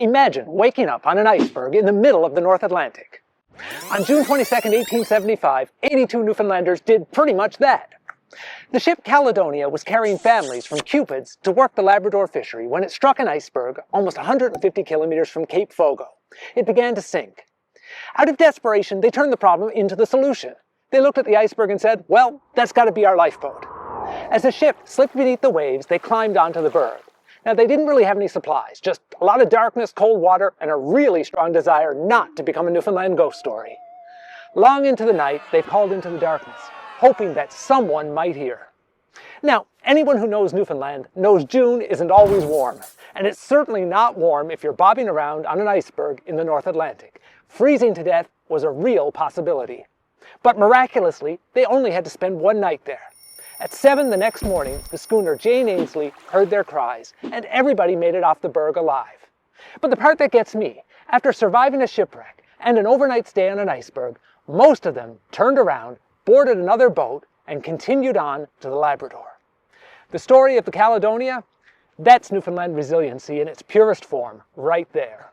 Imagine waking up on an iceberg in the middle of the North Atlantic. On June 22, 1875, 82 Newfoundlanders did pretty much that. The ship Caledonia was carrying families from Cupids to work the Labrador fishery when it struck an iceberg almost 150 kilometers from Cape Fogo. It began to sink. Out of desperation, they turned the problem into the solution. They looked at the iceberg and said, well, that's got to be our lifeboat. As the ship slipped beneath the waves, they climbed onto the berg. Now, they didn't really have any supplies, just a lot of darkness, cold water, and a really strong desire not to become a Newfoundland ghost story. Long into the night, they called into the darkness, hoping that someone might hear. Now, anyone who knows Newfoundland knows June isn't always warm, and it's certainly not warm if you're bobbing around on an iceberg in the North Atlantic. Freezing to death was a real possibility. But miraculously, they only had to spend one night there. At 7 the next morning, the schooner Jane Ainsley heard their cries, and everybody made it off the berg alive. But the part that gets me, after surviving a shipwreck and an overnight stay on an iceberg, most of them turned around, boarded another boat, and continued on to the Labrador. The story of the Caledonia? That's Newfoundland resiliency in its purest form, right there.